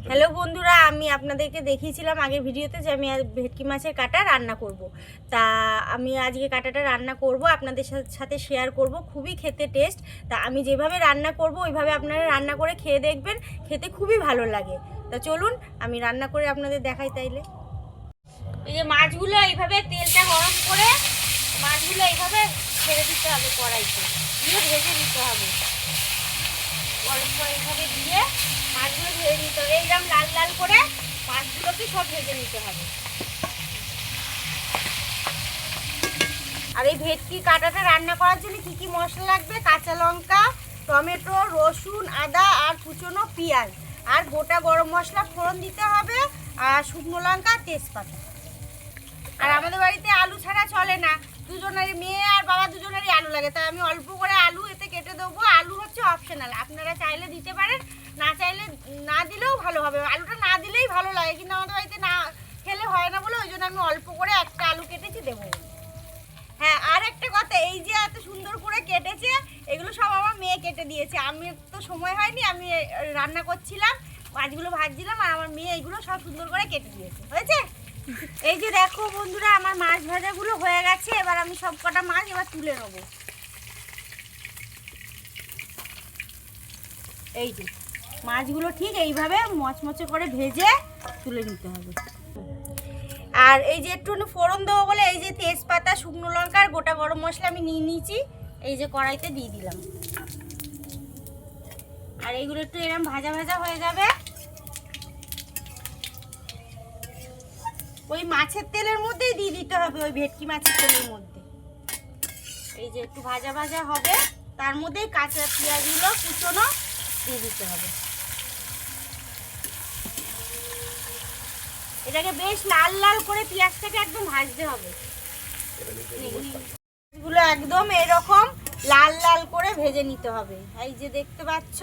Hello বন্ধুরা, আমি আপনাদেরকে দেখিয়েছিলাম আগের ভিডিওতে যে আমি ভেটকি মাছের কাটা রান্না করব। তা আমি আজকে কাটাটা রান্না করব, আপনাদের সাথে শেয়ার করব। খুবই খেতে টেস্ট। তা আমি যেভাবে রান্না করব ওইভাবে আপনারা রান্না করে খেয়ে দেখবেন, খেতে খুবই ভালো লাগে। তা চলুন আমি রান্না করে আপনাদের দেখাই। তাইলে এই যে মাছগুলো এইভাবে তেলটা গরম করে মাছগুলো এইভাবে ছেড়ে দিতে হবে, কড়াইতে দিয়ে ভেজে নিতে হবে। গরম করে এইভাবে দিয়ে মাছগুলো ভেজে নিতে হবে, এইরকম লাল লাল করে মাছগুলোকে সব ভেজে নিতে হবে। আর এই ভেটকি কাটাটা রান্না করার জন্য কি কি মশলা লাগবে: কাঁচা লঙ্কা, টমেটো, রসুন, আদা আর কুচনো পেঁয়াজ, আর গোটা গরম মশলা ফোড়ন দিতে হবে, আর শুকনো লঙ্কা, তেজপাতা। আর আমাদের বাড়িতে আলু ছাড়া চলে না, দুজনেরই, মেয়ে আর বাবা দুজনেরই আলু লাগে, তাই আমি অল্প করে আলু এতে কেটে দেবো। আলু হচ্ছে অপশনাল, আপনারা চাইলে দিতে পারেন, না চাইলে না দিলেও ভালো হবে। আলুটা না দিলেই ভালো লাগে, কিন্তু আমাদের বাড়িতে না খেলে হয় না বলে ওই জন্য আমি অল্প করে একটা আলু কেটেছি, দেবো। হ্যাঁ, আর একটা কথা, এই যে এত সুন্দর করে কেটেছে, এগুলো সব আমার মেয়ে কেটে দিয়েছে। আমি তো সময় হয়নি, আমি রান্না করছিলাম, মাছগুলো ভাজছিলাম, আর আমার মেয়ে এইগুলো সব সুন্দর করে কেটে দিয়েছে। হয়েছে? এই যে দেখো বন্ধুরা, আমার মাছ ভাজাগুলো হয়ে গেছে। এবার আমি সব কটা মাছ এবার তুলে নেবো। এই যে মাছগুলো ঠিক এইভাবে মচমচে করে ভেজে তুলে নিতে হবে। আর এই যে একটু ফোড়ন দেবো বলে এই যে তেজপাতা, শুকনো লঙ্কা আর গোটা গরম মশলা আমি নিয়ে নিয়েছি, এই যে কড়াইতে দিয়ে দিলাম। আর এইগুলো একটু এরকম ভাজা ভাজা হয়ে যাবে। ওই মাছের তেলের মধ্যেই দিয়ে দিতে হবে, ওই ভেটকি মাছের তেলের মধ্যে। এই যে একটু ভাজা ভাজা হবে, তার মধ্যেই কাঁচা পেঁয়াজগুলো কুচনো দিয়ে দিতে হবে। এটাকে বেশ লাল লাল করে পেঁয়াজটাকে একদম ভাজতে হবে। এগুলো একদম এরকম লাল লাল করে ভেজে নিতে হবে। এই যে দেখতে পাচ্ছ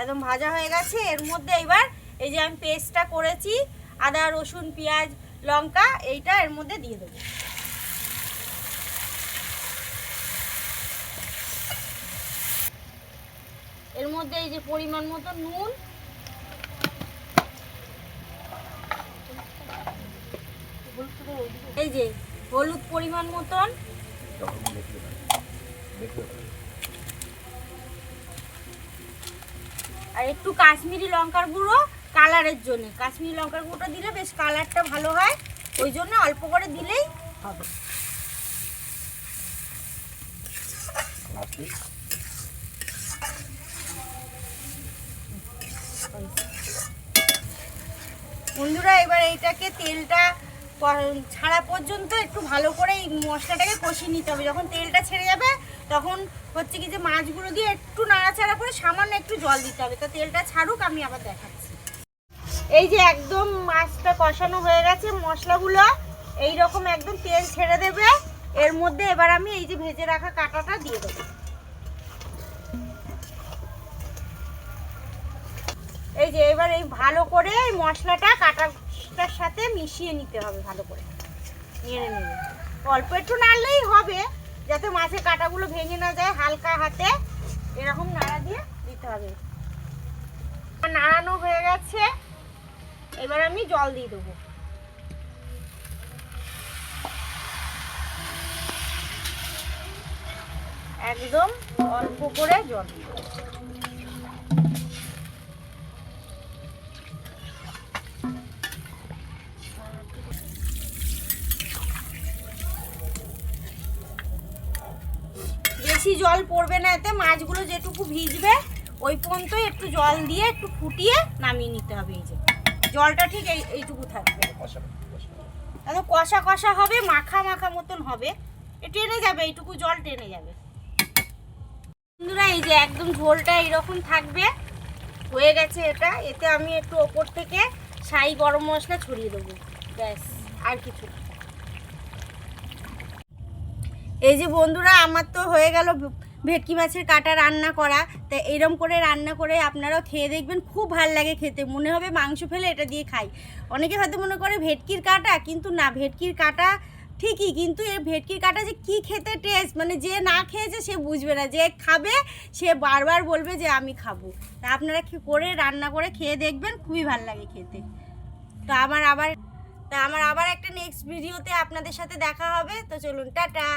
একদম ভাজা হয়ে গেছে। এর মধ্যে এবার এই যে আমি পেস্টটা করেছি, আদা, রসুন, পেঁয়াজ, লঙ্কা, এইটা এর মধ্যে দিয়ে দেবো। এর মধ্যে এই যে পরিমাণ মতো নুন, এই যে হলুদ পরিমাণ মতন, আর একটু কাশ্মীরি লঙ্কার গুঁড়ো কালারের জন্য। কাশ্মীরি লঙ্কার গুঁড়োটা দিলে বেশ কালারটা ভালো হয়, ওই জন্য অল্প করে দিলেই হবে। বন্ধুরা, এবার এইটাকে তেলটা ছাড়া পর্যন্ত একটু ভালো করে এই মশলাটাকে কষিয়ে নিতে হবে। যখন তেলটা ছেড়ে যাবে তখন হচ্ছে কি যে মাছগুলো দিয়ে একটু নাড়াচাড়া করে সামান্য একটু জল দিতে হবে। তো তেলটা ছাড়ুক, আমি আবার দেখাচ্ছি। এই যে একদম মাছটা কষানো হয়ে গেছে, মশলাগুলো এই রকম একদম তেল ছেড়ে দেবে। এর মধ্যে এবার আমি এই যে ভেজে রাখা কাঁটাটা দিয়ে দেবো। এই যে এবার এই ভালো করে এই মশলাটা কাঁটাটার সাথে মিশিয়ে নিতে হবে, ভালো করে নেড়ে নেড়ে। অল্প একটু নাড়লেই হবে, যাতে মাছের কাঁটাগুলো ভেঙে না যায়। হালকা হাতে এরকম নাড়া দিয়ে দিতে হবে। নাড়ানো হয়ে গেছে, এবার আমি জল দিয়ে দেবো। একদম অল্প করে জল দিয়ে দেবো। বেশি জল পড়বে না, এতে মাছগুলো যেটুকু ভিজবে ওই পর্যন্ত একটু জল দিয়ে একটু ফুটিয়ে নামিয়ে নিতে হবে। এই যে জলটা ঠিক এইটুকু থাকবে, একদম কষা কষা হবে, মাখা মাখা মতন হবে, টেনে যাবে, এইটুকু জল টেনে যাবে। বন্ধুরা, এই যে একদম ঝোলটা এইরকম থাকবে, হয়ে গেছে এটা। এতে আমি একটু ওপর থেকে ছাই গরম মশলা ছড়িয়ে দেবো, ব্যাস, আর কিছু। এই যে বন্ধুরা, আমার তো হয়ে গেল ভেটকি মাছের কাটা রান্না করা। তা এরম করে রান্না করে আপনারাও খেয়ে দেখবেন, খুব ভাল লাগে খেতে। মনে হবে মাংস ফেলে এটা দিয়ে খাই। অনেকে হয়তো মনে করে ভেটকির কাটা, কিন্তু না, ভেটকির কাটা ঠিকই, কিন্তু এই ভেটকির কাটা যে কি খেতে টেস্ট, মানে যে না খেয়েছে সে বুঝবে না, যে খাবে সে বারবার বলবে যে আমি খাবো। তা আপনারা কি করে রান্না করে খেয়ে দেখবেন, খুবই ভালো লাগে খেতে। তো আমার আবার একটা নেক্সট ভিডিওতে আপনাদের সাথে দেখা হবে। তো চলুন, টাটা।